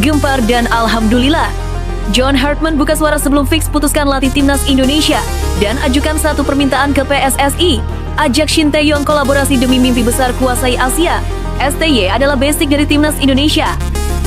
gempar dan alhamdulillah. John Hartman buka suara sebelum fix putuskan latih timnas Indonesia dan ajukan satu permintaan ke PSSI. Ajak Shin Tae-yong kolaborasi demi mimpi besar kuasai Asia. STY adalah basic dari timnas Indonesia.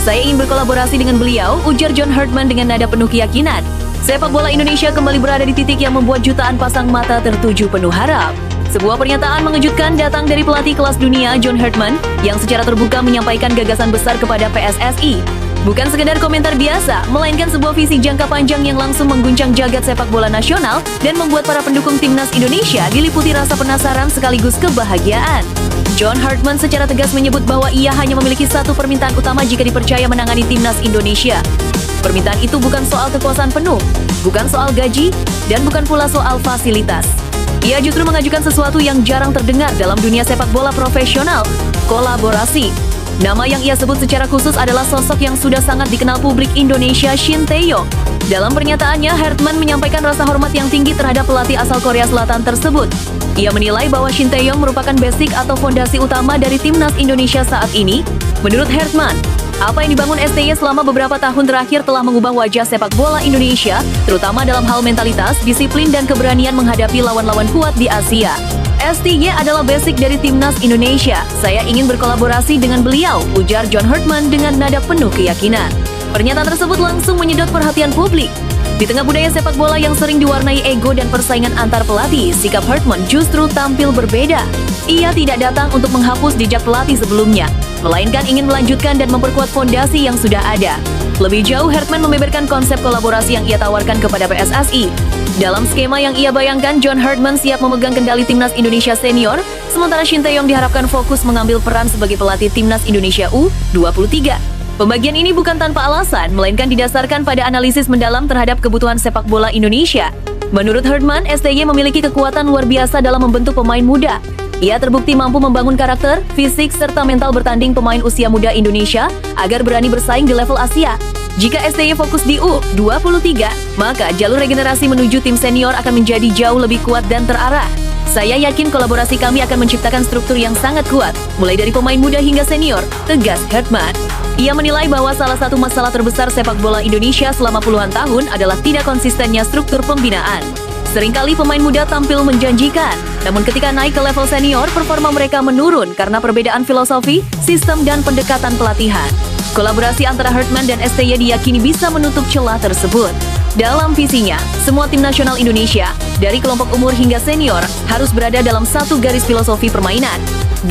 Saya ingin berkolaborasi dengan beliau, ujar John Hartman dengan nada penuh keyakinan. Sepak bola Indonesia kembali berada di titik yang membuat jutaan pasang mata tertuju penuh harap. Sebuah pernyataan mengejutkan datang dari pelatih kelas dunia John Hartman yang secara terbuka menyampaikan gagasan besar kepada PSSI. Bukan sekedar komentar biasa, melainkan sebuah visi jangka panjang yang langsung mengguncang jagat sepak bola nasional dan membuat para pendukung timnas Indonesia diliputi rasa penasaran sekaligus kebahagiaan. John Hartman secara tegas menyebut bahwa ia hanya memiliki satu permintaan utama jika dipercaya menangani timnas Indonesia. Permintaan itu bukan soal kekuasaan penuh, bukan soal gaji, dan bukan pula soal fasilitas. Ia justru mengajukan sesuatu yang jarang terdengar dalam dunia sepak bola profesional, kolaborasi. Nama yang ia sebut secara khusus adalah sosok yang sudah sangat dikenal publik Indonesia, Shin Tae-yong. Dalam pernyataannya, Hartman menyampaikan rasa hormat yang tinggi terhadap pelatih asal Korea Selatan tersebut. Ia menilai bahwa Shin Tae-yong merupakan basic atau fondasi utama dari timnas Indonesia saat ini. Menurut Hartman, apa yang dibangun STY selama beberapa tahun terakhir telah mengubah wajah sepak bola Indonesia, terutama dalam hal mentalitas, disiplin, dan keberanian menghadapi lawan-lawan kuat di Asia. STY adalah basic dari timnas Indonesia. Saya ingin berkolaborasi dengan beliau, ujar John Hartman dengan nada penuh keyakinan. Pernyataan tersebut langsung menyedot perhatian publik. Di tengah budaya sepak bola yang sering diwarnai ego dan persaingan antar pelatih, sikap Hartman justru tampil berbeda. Ia tidak datang untuk menghapus jejak pelatih sebelumnya, melainkan ingin melanjutkan dan memperkuat fondasi yang sudah ada. Lebih jauh, Hartman membeberkan konsep kolaborasi yang ia tawarkan kepada PSSI. Dalam skema yang ia bayangkan, John Hartman siap memegang kendali timnas Indonesia senior, sementara Shin Tae-yong diharapkan fokus mengambil peran sebagai pelatih timnas Indonesia U23. Pembagian ini bukan tanpa alasan, melainkan didasarkan pada analisis mendalam terhadap kebutuhan sepak bola Indonesia. Menurut Hartman, STY memiliki kekuatan luar biasa dalam membentuk pemain muda. Ia terbukti mampu membangun karakter, fisik, serta mental bertanding pemain usia muda Indonesia agar berani bersaing di level Asia. Jika STY fokus di U23, maka jalur regenerasi menuju tim senior akan menjadi jauh lebih kuat dan terarah. Saya yakin kolaborasi kami akan menciptakan struktur yang sangat kuat, mulai dari pemain muda hingga senior, tegas Hartman. Ia menilai bahwa salah satu masalah terbesar sepak bola Indonesia selama puluhan tahun adalah tidak konsistennya struktur pembinaan. Seringkali pemain muda tampil menjanjikan, namun ketika naik ke level senior, performa mereka menurun karena perbedaan filosofi, sistem, dan pendekatan pelatihan. Kolaborasi antara Hartman dan STY diyakini bisa menutup celah tersebut. Dalam visinya, semua tim nasional Indonesia, dari kelompok umur hingga senior, harus berada dalam satu garis filosofi permainan.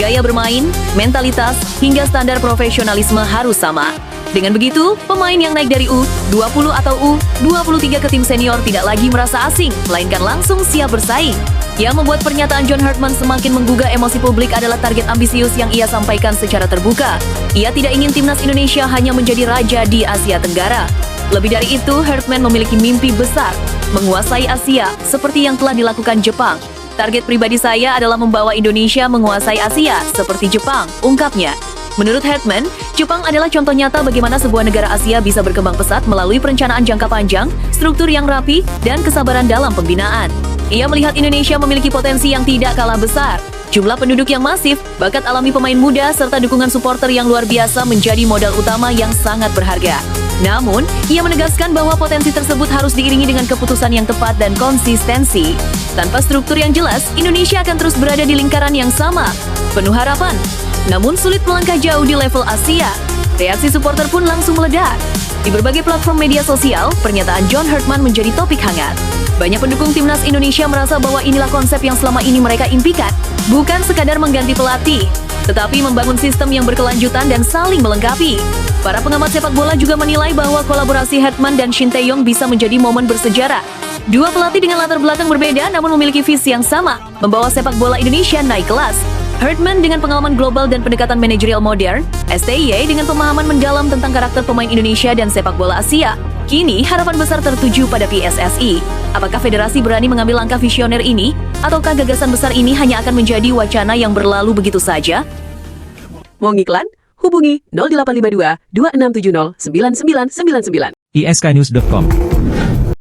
Gaya bermain, mentalitas, hingga standar profesionalisme harus sama. Dengan begitu, pemain yang naik dari U20 atau U23 ke tim senior tidak lagi merasa asing, melainkan langsung siap bersaing. Yang membuat pernyataan John Hartman semakin menggugah emosi publik adalah target ambisius yang ia sampaikan secara terbuka. Ia tidak ingin timnas Indonesia hanya menjadi raja di Asia Tenggara. Lebih dari itu, Hartman memiliki mimpi besar, menguasai Asia seperti yang telah dilakukan Jepang. Target pribadi saya adalah membawa Indonesia menguasai Asia seperti Jepang, ungkapnya. Menurut Hartman, Jepang adalah contoh nyata bagaimana sebuah negara Asia bisa berkembang pesat melalui perencanaan jangka panjang, struktur yang rapi, dan kesabaran dalam pembinaan. Ia melihat Indonesia memiliki potensi yang tidak kalah besar. Jumlah penduduk yang masif, bakat alami pemain muda, serta dukungan supporter yang luar biasa menjadi modal utama yang sangat berharga. Namun, ia menegaskan bahwa potensi tersebut harus diiringi dengan keputusan yang tepat dan konsistensi. Tanpa struktur yang jelas, Indonesia akan terus berada di lingkaran yang sama, penuh harapan, namun sulit melangkah jauh di level Asia. Reaksi supporter pun langsung meledak. Di berbagai platform media sosial, pernyataan John Hartman menjadi topik hangat. Banyak pendukung timnas Indonesia merasa bahwa inilah konsep yang selama ini mereka impikan. Bukan sekadar mengganti pelatih, tetapi membangun sistem yang berkelanjutan dan saling melengkapi. Para pengamat sepak bola juga menilai bahwa kolaborasi Hartman dan Shin Tae-yong bisa menjadi momen bersejarah. Dua pelatih dengan latar belakang berbeda namun memiliki visi yang sama, membawa sepak bola Indonesia naik kelas. Hartman dengan pengalaman global dan pendekatan manajerial modern, STY dengan pemahaman mendalam tentang karakter pemain Indonesia dan sepak bola Asia. Kini harapan besar tertuju pada PSSI. Apakah federasi berani mengambil langkah visioner ini? Ataukah gagasan besar ini hanya akan menjadi wacana yang berlalu begitu saja? Mau ngiklan? Hubungi 0852 2670 9999. isknews.com